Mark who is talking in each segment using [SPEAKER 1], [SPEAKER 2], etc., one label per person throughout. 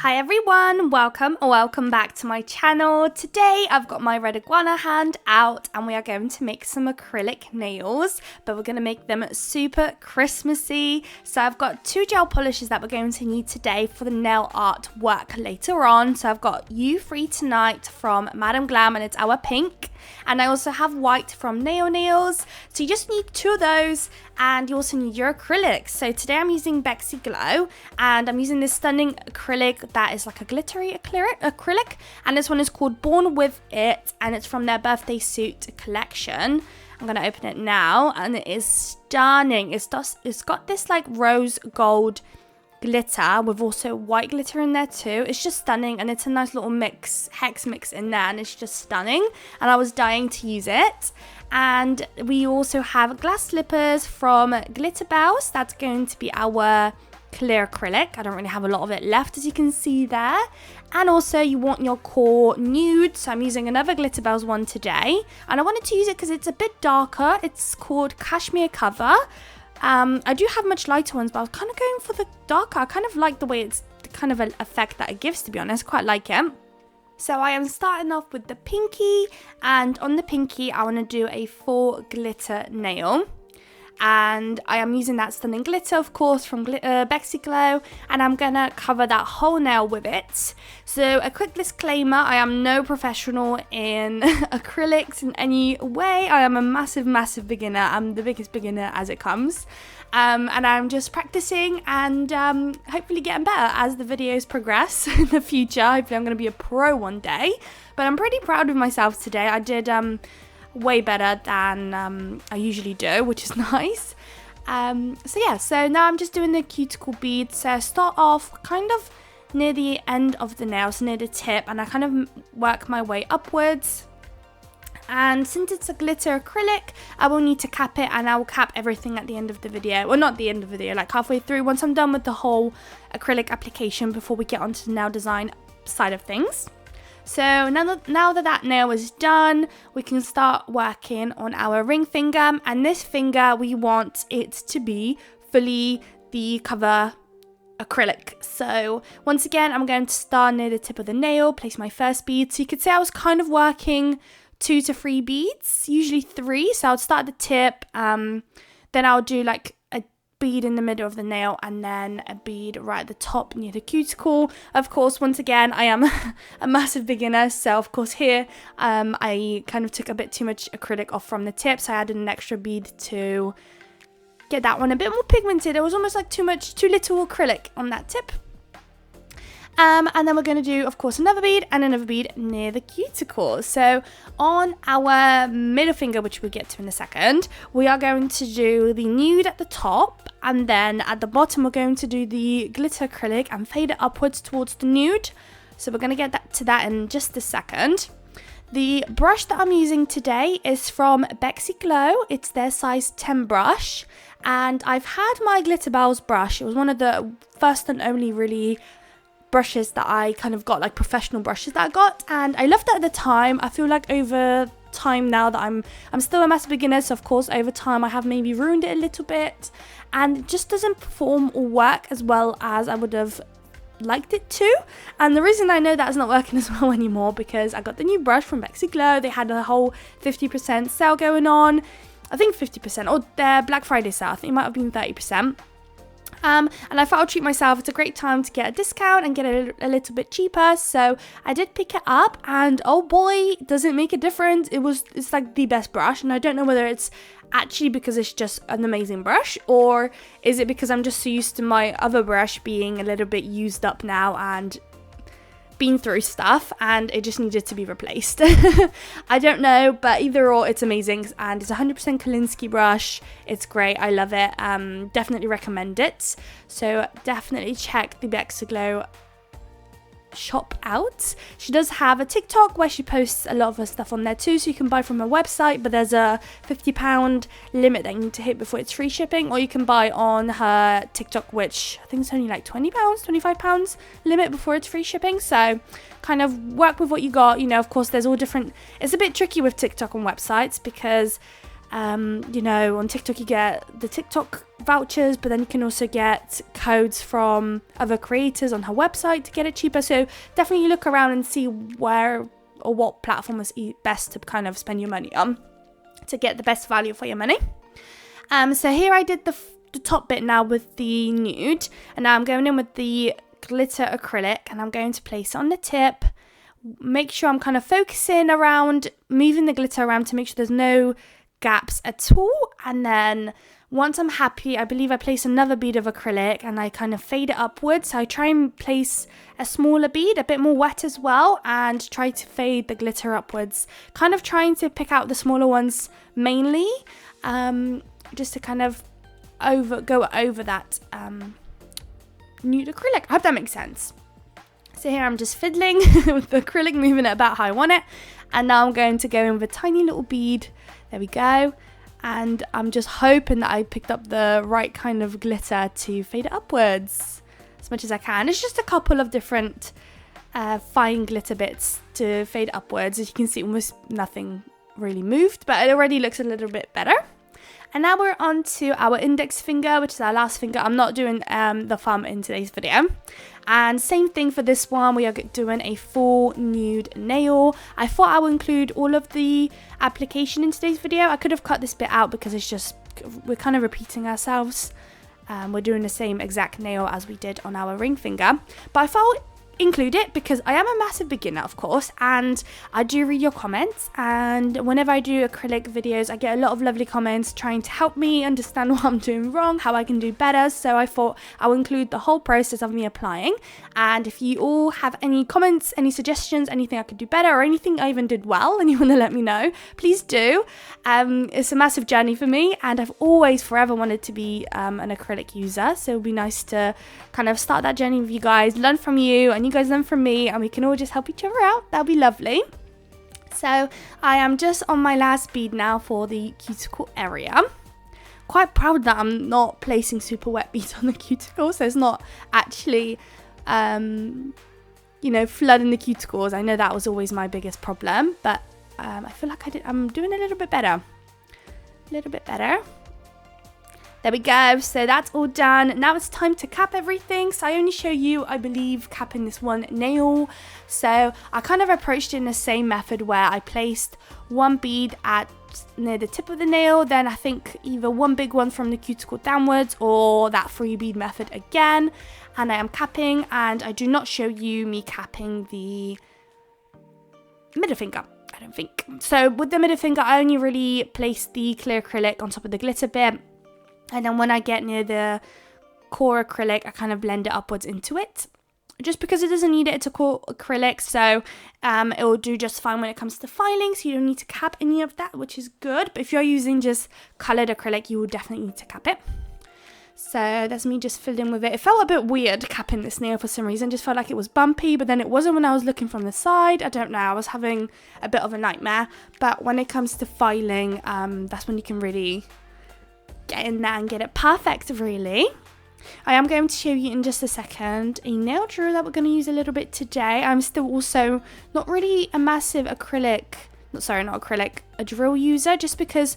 [SPEAKER 1] Hi everyone, welcome back to my channel. Today I've got my red iguana hand out and we are going to make some acrylic nails, but we're going to make them super Christmassy. So I've got 2 gel polishes that we're going to need today for the nail art work later on. So I've got You Free Tonight from Madam Glam and it's our pink. And I also have white from Nail Nails. So you just need 2 of those and you also need your acrylics. So today I'm using Bexy Glow and I'm using this stunning acrylic that is like a glittery acrylic. And this one is called Born With It and it's from their birthday suit collection. I'm going to open it now and it is stunning. It's got this like rose gold glitter with also white glitter in there too. It's just stunning and it's a nice little hex mix in there and it's just stunning and I was dying to use it. And we also have glass slippers from Glitter Bells. That's going to be our clear acrylic. I don't really have a lot of it left, as you can see there. And also you want your core nude, so I'm using another Glitter Bells one today and I wanted to use it because it's a bit darker. It's called Cashmere Cover. I do have much lighter ones, but I was kind of going for the darker. I kind of like the way it's the kind of an effect that it gives, to be honest. Quite like it. So I am starting off with the pinky, and on the pinky I want to do a full glitter nail. And I am using that stunning glitter, of course, from Bexy Glow, and I'm going to cover that whole nail with it. So a quick disclaimer, I am no professional in acrylics in any way. I am a massive beginner. I'm the biggest beginner as it comes. And I'm just practicing and hopefully getting better as the videos progress in the future. Hopefully I'm going to be a pro one day. But I'm pretty proud of myself today. I did way better than I usually do, which is nice. So now I'm just doing the cuticle beads. So I start off kind of near the end of the nail, so near the tip, and I kind of work my way upwards. And since it's a glitter acrylic, I will need to cap it, and I will cap everything at the end of the video. Well, not the end of the video, like halfway through, once I'm done with the whole acrylic application before we get onto the nail design side of things. So now that nail is done, we can start working on our ring finger. And this finger, we want it to be fully the cover acrylic. So once again, I'm going to start near the tip of the nail, place my first bead. So you could say I was kind of working 2 to 3 beads, usually 3. So I'll start at the tip, then I'll do like a bead in the middle of the nail and then a bead right at the top near the cuticle. Of course, once again, I am a massive beginner, so of course here I kind of took a bit too much acrylic off from the tip, so I added an extra bead to get that one a bit more pigmented. It was almost like too little acrylic on that tip. And then we're going to do, of course, another bead and another bead near the cuticle. So on our middle finger, which we'll get to in a second, we are going to do the nude at the top. And then at the bottom, we're going to do the glitter acrylic and fade it upwards towards the nude. So we're going to get to that in just a second. The brush that I'm using today is from Bexy Glow. It's their size 10 brush. And I've had my Glitter Bells brush. It was one of the first and only really brushes that I kind of got, like professional brushes that I got, and I loved it at the time. I feel like over time now that I'm still a massive beginner, so of course over time I have maybe ruined it a little bit and it just doesn't perform or work as well as I would have liked it to. And the reason I know that it's not working as well anymore because I got the new brush from Bexy Glow. They had a whole 50% sale going on, I think 50%, or their Black Friday sale, I think it might have been 30%. And I thought I'd treat myself. It's a great time to get a discount and get it a little bit cheaper. So I did pick it up and oh boy, does it make a difference. It's like the best brush, and I don't know whether it's actually because it's just an amazing brush or is it because I'm just so used to my other brush being a little bit used up now and been through stuff and it just needed to be replaced. I don't know, but either or, it's amazing and it's 100% Kolinsky brush. It's great. I love it. Definitely recommend it. So definitely check the Bexy Glow shop out. She does have a TikTok where she posts a lot of her stuff on there too, so you can buy from her website, but there's a £50 limit that you need to hit before it's free shipping, or you can buy on her TikTok, which I think it's only like £20, £25 limit before it's free shipping. So kind of work with what you got, you know. Of course there's all different, it's a bit tricky with TikTok on websites because You know, on TikTok you get the TikTok vouchers, but then you can also get codes from other creators on her website to get it cheaper. So definitely look around and see where or what platform is best to kind of spend your money on to get the best value for your money. So here I did the top bit now with the nude, and now I'm going in with the glitter acrylic, and I'm going to place it on the tip. Make sure I'm kind of focusing around, moving the glitter around to make sure there's no gaps at all. And then once I'm happy, I believe I place another bead of acrylic and I kind of fade it upwards. So I try and place a smaller bead, a bit more wet as well, and try to fade the glitter upwards, kind of trying to pick out the smaller ones mainly, just to kind of go over that nude acrylic. I hope that makes sense. So here I'm just fiddling with the acrylic, moving it about how I want it. And now I'm going to go in with a tiny little bead. There we go. And I'm just hoping that I picked up the right kind of glitter to fade it upwards as much as I can. It's just a couple of different fine glitter bits to fade upwards. As you can see, almost nothing really moved, but it already looks a little bit better. And now we're on to our index finger, which is our last finger. I'm not doing the thumb in today's video. And same thing for this one, we are doing a full nude nail. I thought I would include all of the application in today's video. I could have cut this bit out because it's just, we're kind of repeating ourselves. We're doing the same exact nail as we did on our ring finger. But I thought include it because I am a massive beginner, of course, and I do read your comments, and whenever I do acrylic videos I get a lot of lovely comments trying to help me understand what I'm doing wrong, how I can do better. So I thought I'll include the whole process of me applying, and if you all have any comments, any suggestions, anything I could do better, or anything I even did well and you want to let me know, please do. It's a massive journey for me, and I've always forever wanted to be an acrylic user, so it would be nice to kind of start that journey with you guys, learn from you, and you guys learn from me, and we can all just help each other out. That'll be lovely. So I am just on my last bead now for the cuticle area. Quite proud that I'm not placing super wet beads on the cuticle, so it's not actually you know, flooding the cuticles. I know that was always my biggest problem, but I feel like I'm doing a little bit better. There we go. So that's all done. Now it's time to cap everything. So I only show you, I believe, capping this one nail. So I kind of approached it in the same method where I placed one bead at near the tip of the nail, then I think either one big one from the cuticle downwards or that 3 bead method again, and I am capping, and I do not show you me capping the middle finger, I don't think. So with the middle finger I only really place the clear acrylic on top of the glitter bit, and then when I get near the core acrylic I kind of blend it upwards into it, just because it doesn't need it to core acrylic, so it will do just fine when it comes to filing, so you don't need to cap any of that, which is good. But if you're using just coloured acrylic, you will definitely need to cap it. So that's me just fiddling with it. It felt a bit weird capping this nail for some reason, just felt like it was bumpy, but then it wasn't when I was looking from the side. I don't know, I was having a bit of a nightmare. But when it comes to filing, that's when you can really get in there and get it perfect, really. I am going to show you in just a second a nail drill that we're going to use a little bit today. I'm still also not really a massive a drill user, just because,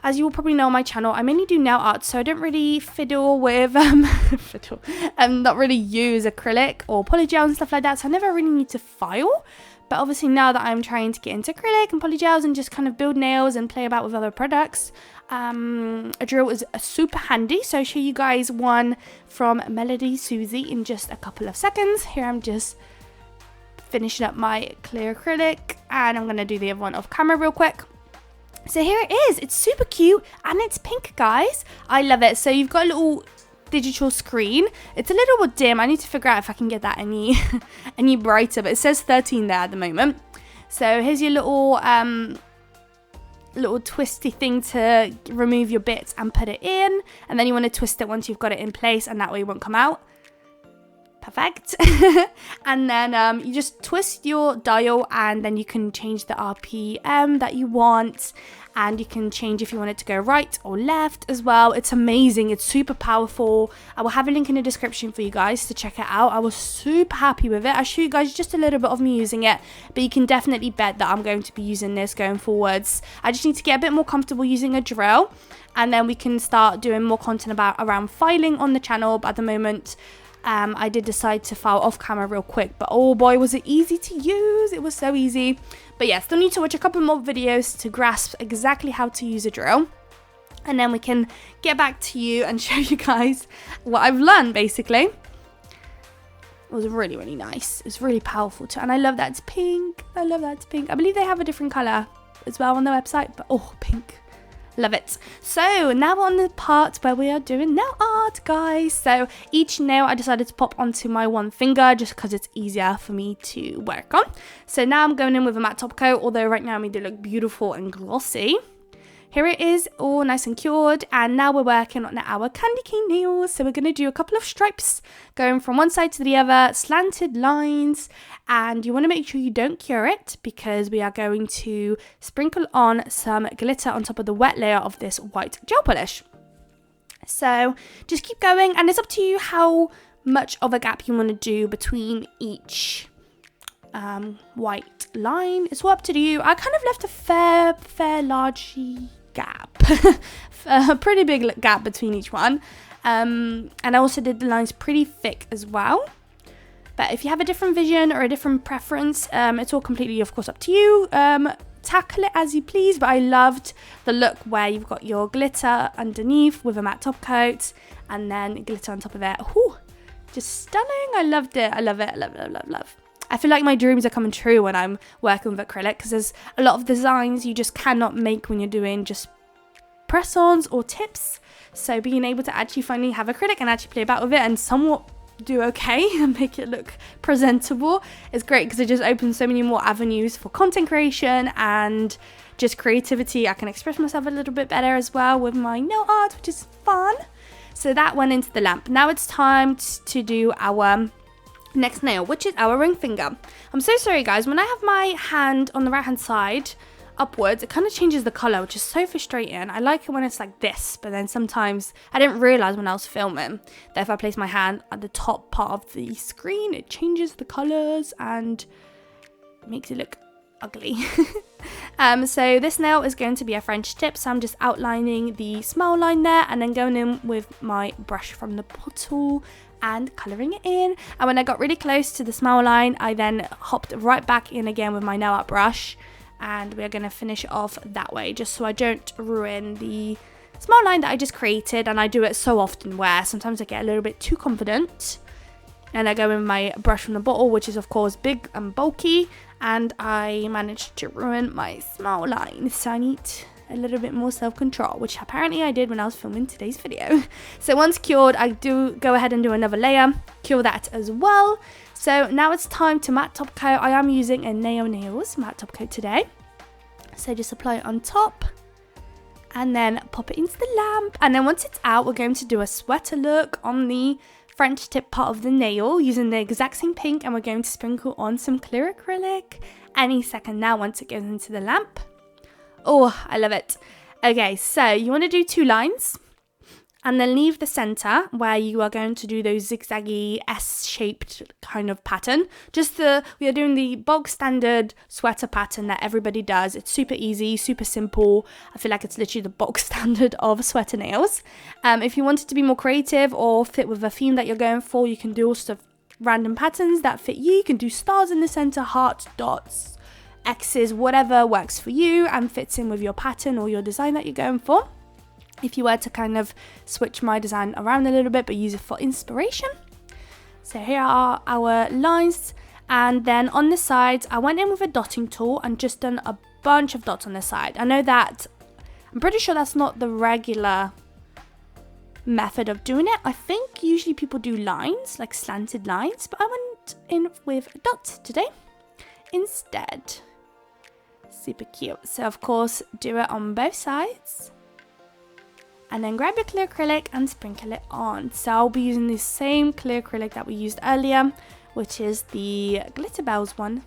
[SPEAKER 1] as you will probably know on my channel, I mainly do nail art, so I don't really fiddle with not really use acrylic or polygel and stuff like that, so I never really need to file. But obviously now that I'm trying to get into acrylic and polygels and just kind of build nails and play about with other products, a drill is super handy. So I'll show you guys one from Melody Susie in just a couple of seconds. Here I'm just finishing up my clear acrylic, and I'm going to do the other one off camera real quick. So here it is. It's super cute and it's pink, guys. I love it. So you've got a little digital screen. It's a little bit dim. I need to figure out if I can get that any any brighter, but it says 13 there at the moment. So here's your little twisty thing to remove your bits and put it in, and then you want to twist it once you've got it in place, and that way it won't come out. Perfect. And then you just twist your dial, and then you can change the RPM that you want, and you can change if you want it to go right or left as well. It's amazing. It's super powerful. I will have a link in the description for you guys to check it out. I was super happy with it. I'll show you guys just a little bit of me using it, but you can definitely bet that I'm going to be using this going forwards. I just need to get a bit more comfortable using a drill, and then we can start doing more content around filing on the channel. But at the moment, I did decide to file off camera real quick, but oh boy, was it easy to use. It was so easy. But yeah, still need to watch a couple more videos to grasp exactly how to use a drill, and then we can get back to you and show you guys what I've learned basically. It was really, really nice. It's really powerful too, and I love that it's pink. I love that it's pink. I believe they have a different color as well on the website, but oh, pink. Love it. So now we're on the part where we are doing nail art, guys. So each nail I decided to pop onto my one finger just because it's easier for me to work on. So now I'm going in with a matte top coat, although right now I made it look beautiful and glossy. Here it is, all nice and cured, and now we're working on our candy cane nails. So we're going to do a couple of stripes going from one side to the other, slanted lines, and you want to make sure you don't cure it because we are going to sprinkle on some glitter on top of the wet layer of this white gel polish. So just keep going, and it's up to you how much of a gap you want to do between each white line. It's all up to you. I kind of left a fair large gap, a pretty big gap between each one, and I also did the lines pretty thick as well. But if you have a different vision or a different preference, it's all completely, of course, up to you. Tackle it as you please, but I loved the look where you've got your glitter underneath with a matte top coat and then glitter on top of it. Ooh, just stunning. I loved it. I love it. I love, love, love, love. I feel like my dreams are coming true when I'm working with acrylic, because there's a lot of designs you just cannot make when you're doing just press-ons or tips. So being able to actually finally have acrylic and actually play about with it and somewhat do okay and make it look presentable is great, because it just opens so many more avenues for content creation and just creativity. I can express myself a little bit better as well with my nail art, which is fun. So that went into the lamp. Now it's time to do our next nail, which is our ring finger. I'm so sorry guys, when I have my hand on the right hand side upwards, it kind of changes the color, which is so frustrating. I like it when it's like this, but then sometimes I didn't realize when I was filming that if I place my hand at the top part of the screen, it changes the colors and makes it look ugly. So this nail is going to be a French tip, so I'm just outlining the smile line there and then going in with my brush from the bottle and colouring it in. And when I got really close to the smile line, I then hopped right back in again with my nail art brush, and we're going to finish it off that way, just so I don't ruin the smile line that I just created. And I do it so often where sometimes I get a little bit too confident and I go in with my brush from the bottle, which is of course big and bulky, and I managed to ruin my smile line. So I need a little bit more self-control, which apparently I did when I was filming today's video. So once cured, I do go ahead and do another layer, cure that as well. So now it's time to matte top coat. I am using a Nails matte top coat today. So just apply it on top and then pop it into the lamp. And then once it's out, we're going to do a sweater look on the French tip part of the nail using the exact same pink, and we're going to sprinkle on some clear acrylic any second now once it goes into the lamp. Oh, I love it. Okay, so you want to do 2 lines and then leave the center where you are going to do those zigzaggy S-shaped kind of pattern. We are doing the bog standard sweater pattern that everybody does. It's super easy, super simple. I feel like it's literally the bog standard of sweater nails. If you want it to be more creative or fit with a theme that you're going for, you can do all sorts of random patterns that fit you. You can do stars in the center, hearts, dots, X's, whatever works for you and fits in with your pattern or your design that you're going for. If you were to kind of switch my design around a little bit but use it for inspiration. So here are our lines, and then on the sides I went in with a dotting tool and just done a bunch of dots on the side. I know that, I'm pretty sure that's not the regular method of doing it. I think usually people do lines, like slanted lines, but I went in with dots today instead. Super cute. So of course do it on both sides and then grab your clear acrylic and sprinkle it on. So I'll be using the same clear acrylic that we used earlier, which is the Glitter Bells one.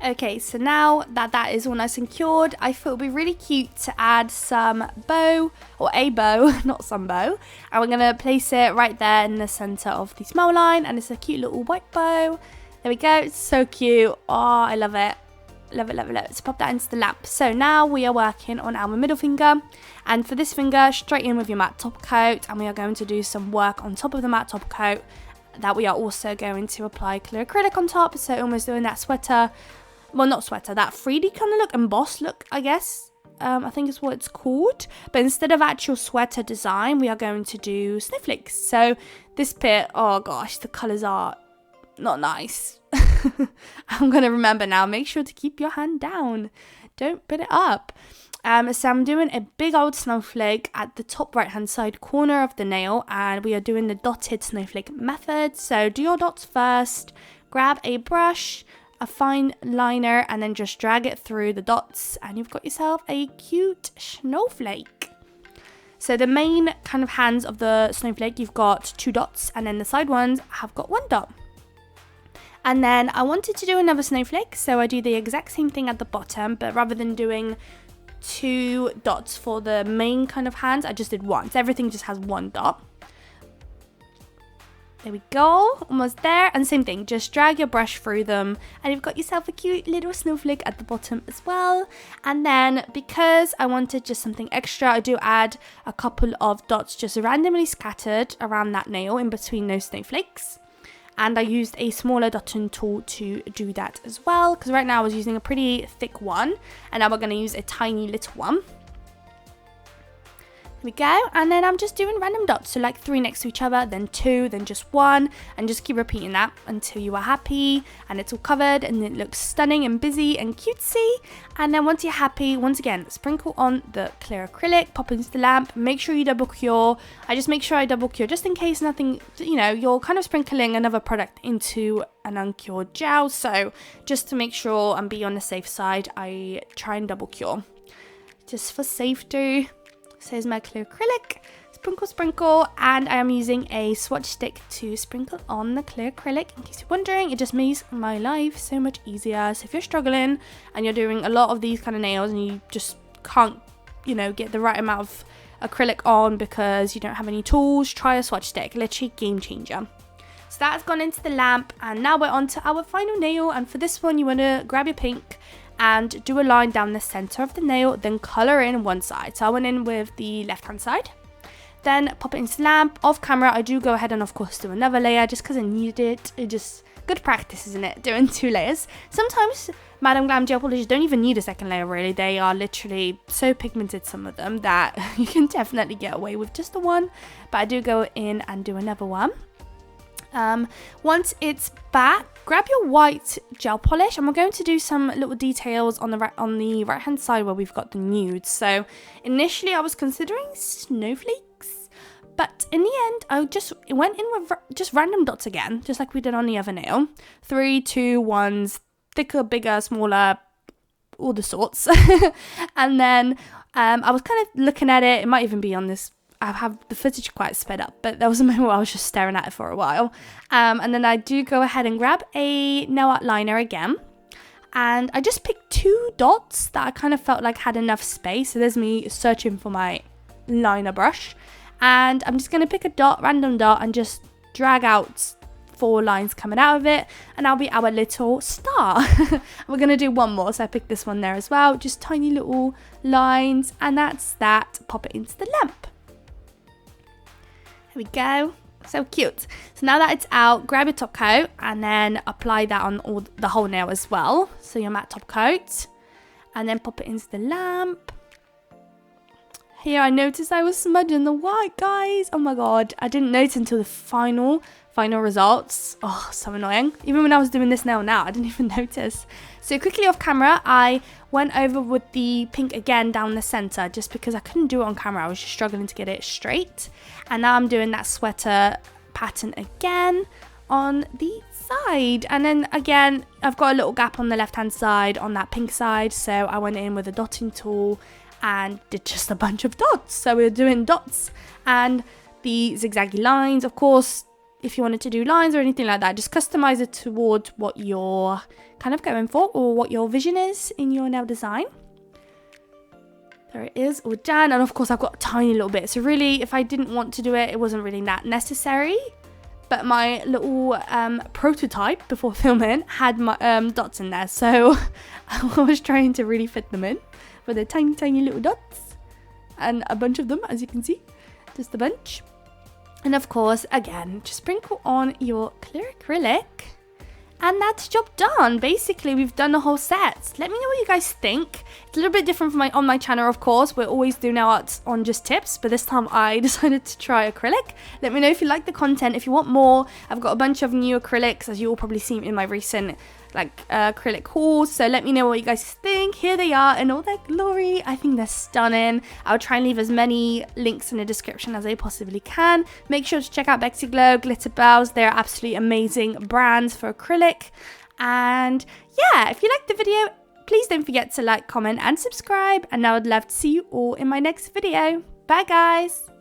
[SPEAKER 1] Okay, so now that that is all nice and cured, I thought it would be really cute to add some bow, or a bow, not some bow. And we're going to place it right there in the center of the smile line, and it's a cute little white bow. There we go, it's so cute. Oh, I love it. Love it, love it, love it. Let's pop that into the lamp. So now we are working on our middle finger, and for this finger, straight in with your matte top coat, and we are going to do some work on top of the matte top coat that we are also going to apply clear acrylic on top, so almost doing that sweater, well, not sweater, that 3D kind of look, embossed look, I guess. I think is what it's called. But instead of actual sweater design, we are going to do snowflakes. So this bit, oh gosh, the colours are not nice. I'm going to remember now, make sure to keep your hand down. Don't put it up. So I'm doing a big old snowflake at the top right hand side corner of the nail, and we are doing the dotted snowflake method. So do your dots first, grab a brush, a fine liner, and then just drag it through the dots, and you've got yourself a cute snowflake. So the main kind of hands of the snowflake, you've got 2 dots, and then the side ones have got 1 dot. And then I wanted to do another snowflake, so I do the exact same thing at the bottom, but rather than doing 2 dots for the main kind of hands, I just did 1. So everything just has 1 dot. There we go, almost there. And same thing, just drag your brush through them, and you've got yourself a cute little snowflake at the bottom as well. And then because I wanted just something extra, I do add a couple of dots just randomly scattered around that nail in between those snowflakes. And I used a smaller dotting tool to do that as well, because right now I was using a pretty thick one, and now we're going to use a tiny little one. There we go, and then I'm just doing random dots, so like 3 next to each other, then 2, then just 1, and just keep repeating that until you are happy and it's all covered and it looks stunning and busy and cutesy. And then once you're happy, once again, sprinkle on the clear acrylic, pop into the lamp, make sure you double cure. I just make sure I double cure just in case nothing, you know, you're kind of sprinkling another product into an uncured gel, so just to make sure and be on the safe side, I try and double cure just for safety. So here's my clear acrylic, sprinkle, sprinkle, and I am using a swatch stick to sprinkle on the clear acrylic. In case you're wondering, it just makes my life so much easier. So if you're struggling and you're doing a lot of these kind of nails and you just can't, you know, get the right amount of acrylic on because you don't have any tools, try a swatch stick, literally game changer. So that's gone into the lamp, and now we're on to our final nail. And for this one, you want to grab your pink and do a line down the center of the nail, then color in one side. So I went in with the left hand side, then pop it into the lamp. Off camera, I do go ahead and of course do another layer just because I needed it. It just good practice, isn't it, doing 2 layers. Sometimes Madam Glam gel polishes don't even need a second layer really. They are literally so pigmented, some of them, that you can definitely get away with just the one, but I do go in and do another one. Once it's back, grab your white gel polish, and we're going to do some little details on the right hand side where we've got the nudes. So initially I was considering snowflakes, but in the end I just went in with just random dots again, just like we did on the other nail. 3, 2, 1s, thicker, bigger, smaller, all the sorts. And then I was kind of looking at it. It might even be on this. I have the footage quite sped up, but there was a moment where I was just staring at it for a while. And then I do go ahead and grab a nail art liner again. And I just picked 2 dots that I kind of felt like had enough space. So there's me searching for my liner brush. And I'm just going to pick a dot, random dot, and just drag out 4 lines coming out of it. And that'll be our little star. We're going to do one more. So I picked this one there as well. Just tiny little lines. And that's that. Pop it into the lamp. There we go, so cute. So now that it's out, grab your top coat and then apply that on the whole nail as well. So your matte top coat, and then pop it into the lamp. Here I noticed I was smudging the white, guys. Oh my god, I didn't notice until the final results. Oh, so annoying. Even when I was doing this nail now, I didn't even notice. So quickly off camera, I went over with the pink again down the center just because I couldn't do it on camera. I was just struggling to get it straight. And now I'm doing that sweater pattern again on the side. And then again, I've got a little gap on the left hand side on that pink side. So I went in with a dotting tool and did just a bunch of dots. So we were doing dots and the zigzaggy lines. Of course, if you wanted to do lines or anything like that, just customize it towards what you're kind of going for or what your vision is in your nail design. There it is, all done. And of course I've got a tiny little bit, so really if I didn't want to do it, it wasn't really that necessary. But my little prototype before filming had my dots in there, so I was trying to really fit them in with the tiny little dots, and a bunch of them, as you can see, just a bunch. And of course, again, just sprinkle on your clear acrylic. And that's job done. Basically, we've done the whole set. Let me know what you guys think. It's a little bit different from on my channel, of course. We always do nail arts on just tips, but this time I decided to try acrylic. Let me know if you like the content. If you want more, I've got a bunch of new acrylics, as you all probably seen in my recent acrylic hauls. So let me know what you guys think. Here they are in all their glory. I think they're stunning. I'll try and leave as many links in the description as I possibly can. Make sure to check out Bexy Glow, Glitter Bells. They're absolutely amazing brands for acrylic. And yeah, if you liked the video, please don't forget to like, comment and subscribe, and I would love to see you all in my next video. Bye guys.